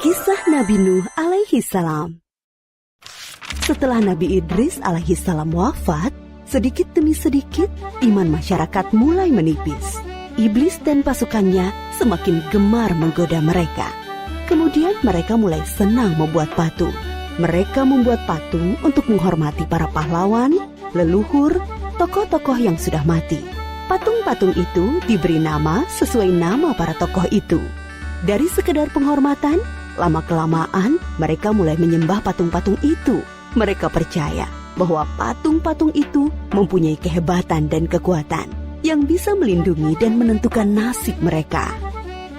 Kisah Nabi Nuh alaihi salam. Setelah Nabi Idris alaihi salam wafat, sedikit demi sedikit iman masyarakat mulai menipis. Iblis dan pasukannya semakin gemar menggoda mereka. Kemudian mereka mulai senang membuat patung. Mereka membuat patung untuk menghormati para pahlawan, leluhur, tokoh-tokoh yang sudah mati. Patung-patung itu diberi nama sesuai nama para tokoh itu. Dari sekedar penghormatan, lama-kelamaan mereka mulai menyembah patung-patung itu. Mereka percaya bahwa patung-patung itu mempunyai kehebatan dan kekuatan yang bisa melindungi dan menentukan nasib mereka.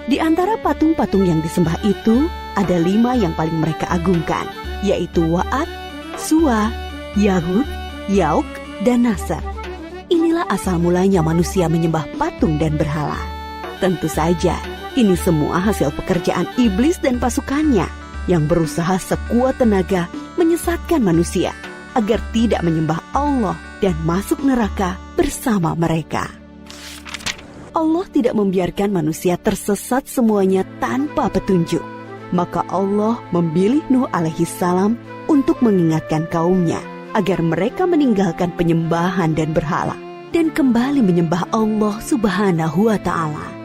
Di antara patung-patung yang disembah itu, ada 5 yang paling mereka agungkan, yaitu Wa'ad, Suwa, Yahud, Yauk, dan Nasr. Inilah asal mulanya manusia menyembah patung dan berhala. Tentu saja, ini semua hasil pekerjaan iblis dan pasukannya yang berusaha sekuat tenaga menyesatkan manusia agar tidak menyembah Allah dan masuk neraka bersama mereka. Allah tidak membiarkan manusia tersesat semuanya tanpa petunjuk. Maka Allah memilih Nuh alaihi salam untuk mengingatkan kaumnya agar mereka meninggalkan penyembahan dan berhala dan kembali menyembah Allah subhanahu wa ta'ala.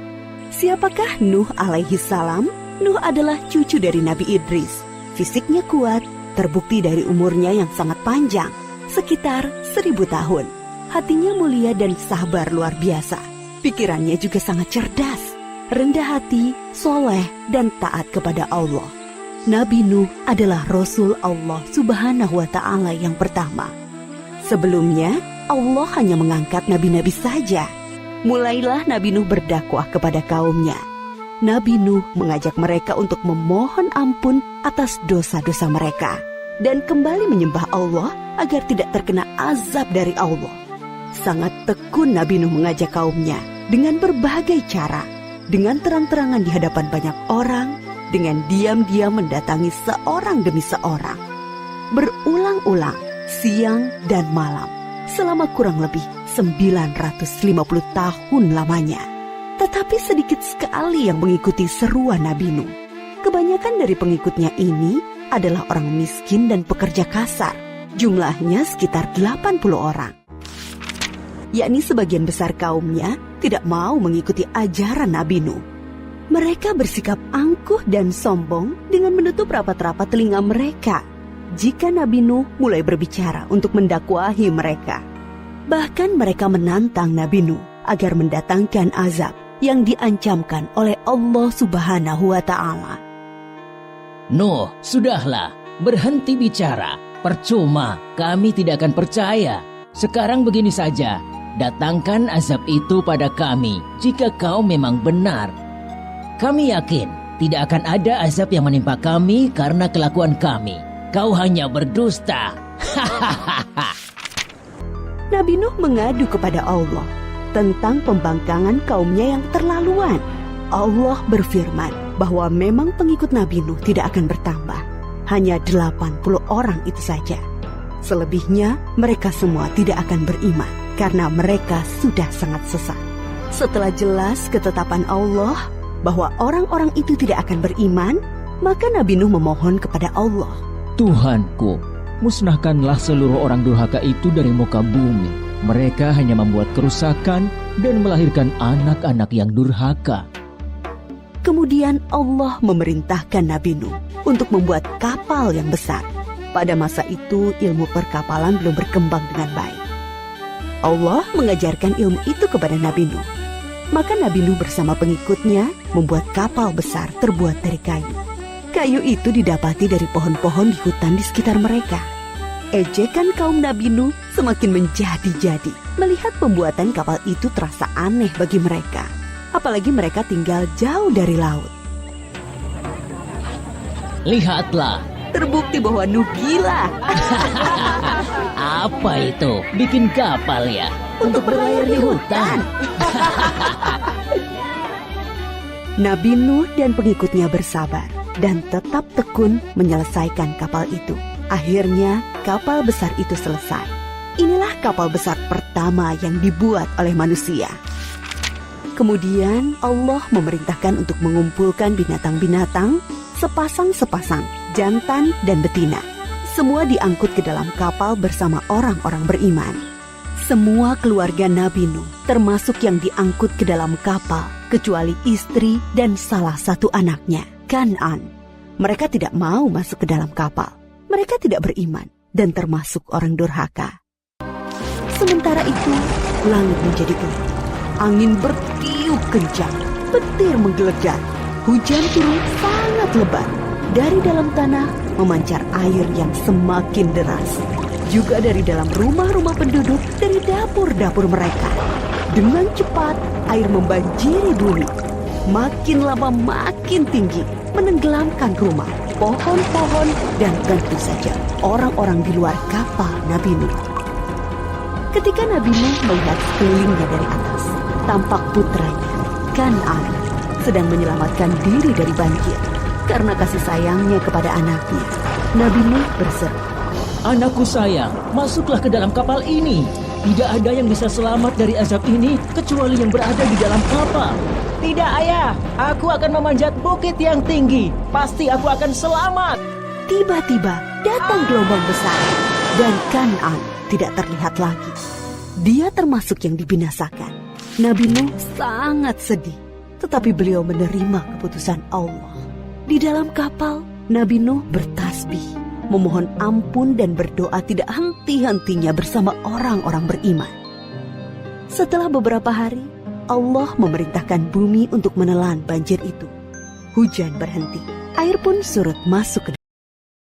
Siapakah Nuh alaihi salam? Nuh adalah cucu dari Nabi Idris. Fisiknya kuat, terbukti dari umurnya yang sangat panjang, sekitar 1000 tahun. Hatinya mulia dan sabar luar biasa. Pikirannya juga sangat cerdas, rendah hati, soleh, dan taat kepada Allah. Nabi Nuh adalah Rasul Allah subhanahu wa ta'ala yang pertama. Sebelumnya, Allah hanya mengangkat nabi-nabi saja. Mulailah Nabi Nuh berdakwah kepada kaumnya. Nabi Nuh mengajak mereka untuk memohon ampun atas dosa-dosa mereka dan kembali menyembah Allah agar tidak terkena azab dari Allah. Sangat tekun Nabi Nuh mengajak kaumnya dengan berbagai cara, dengan terang-terangan di hadapan banyak orang, dengan diam-diam mendatangi seorang demi seorang. Berulang-ulang, siang dan malam, selama kurang lebih 950 tahun lamanya. Tetapi sedikit sekali yang mengikuti seruan Nabi Nuh. Kebanyakan dari pengikutnya ini adalah orang miskin dan pekerja kasar. Jumlahnya sekitar 80 orang. Yakni sebagian besar kaumnya tidak mau mengikuti ajaran Nabi Nuh. Mereka bersikap angkuh dan sombong dengan menutup rapat-rapat telinga mereka jika Nabi Nuh mulai berbicara untuk mendakwahi mereka. Bahkan mereka menantang Nabi Nuh agar mendatangkan azab yang diancamkan oleh Allah subhanahu wa ta'ala. Nuh, sudahlah, berhenti bicara. Percuma, kami tidak akan percaya. Sekarang begini saja, datangkan azab itu pada kami jika kau memang benar. Kami yakin tidak akan ada azab yang menimpa kami karena kelakuan kami. Kau hanya berdusta. Nabi Nuh mengadu kepada Allah tentang pembangkangan kaumnya yang terlaluan. Allah berfirman bahwa memang pengikut Nabi Nuh tidak akan bertambah. Hanya 80 orang itu saja. Selebihnya mereka semua tidak akan beriman karena mereka sudah sangat sesat. Setelah jelas ketetapan Allah bahwa orang-orang itu tidak akan beriman, maka Nabi Nuh memohon kepada Allah. Tuhanku, musnahkanlah seluruh orang durhaka itu dari muka bumi. Mereka hanya membuat kerusakan dan melahirkan anak-anak yang durhaka. Kemudian Allah memerintahkan Nabi Nuh untuk membuat kapal yang besar. Pada masa itu ilmu perkapalan belum berkembang dengan baik. Allah mengajarkan ilmu itu kepada Nabi Nuh. Maka Nabi Nuh bersama pengikutnya membuat kapal besar terbuat dari kayu. Kayu itu didapati dari pohon-pohon di hutan di sekitar mereka. Ejekan kaum Nabi Nuh semakin menjadi-jadi. Melihat pembuatan kapal itu terasa aneh bagi mereka. Apalagi mereka tinggal jauh dari laut. Lihatlah, Terbukti bahwa Nuh gila. apa itu? Bikin kapal ya? Untuk berlayar di hutan. Nabi Nuh dan pengikutnya bersabar dan tetap tekun menyelesaikan kapal itu. Akhirnya kapal besar itu selesai. Inilah kapal besar pertama yang dibuat oleh manusia. Kemudian Allah memerintahkan untuk mengumpulkan binatang-binatang sepasang-sepasang, jantan dan betina. Semua diangkut ke dalam kapal bersama orang-orang beriman. Semua keluarga Nabi Nuh, termasuk yang diangkut ke dalam kapal, kecuali istri dan salah satu anaknya, Kan'an. Mereka tidak mau masuk ke dalam kapal. Mereka tidak beriman dan termasuk orang durhaka. Sementara itu, langit menjadi gelap. Angin bertiup kencang, petir menggelegar. Hujan turun sangat lebat. Dari dalam tanah memancar air yang semakin deras. Juga dari dalam rumah-rumah penduduk, dari dapur-dapur mereka. Dengan cepat, air membanjiri bumi. Makin lama makin tinggi, menenggelamkan rumah, pohon-pohon, dan tentu saja orang-orang di luar kapal Nabi Nuh. Ketika Nabi Nuh melihat sekelilingnya dari atas, tampak putranya, Kan'an, sedang menyelamatkan diri dari banjir. Karena kasih sayangnya kepada anaknya, Nabi Nuh berseru, Anakku sayang, masuklah ke dalam kapal ini. Tidak ada yang bisa selamat dari azab ini kecuali yang berada di dalam kapal. Tidak ayah, aku akan memanjat bukit yang tinggi. Pasti aku akan selamat. Tiba-tiba datang gelombang besar dan Kan'an tidak terlihat lagi. Dia termasuk yang dibinasakan. Nabi Nuh sangat sedih, tetapi beliau menerima keputusan Allah. Di dalam kapal, Nabi Nuh bertasbih, memohon ampun dan berdoa tidak henti-hentinya bersama orang-orang beriman. Setelah beberapa hari, Allah memerintahkan bumi untuk menelan banjir itu. Hujan berhenti, air pun surut masuk ke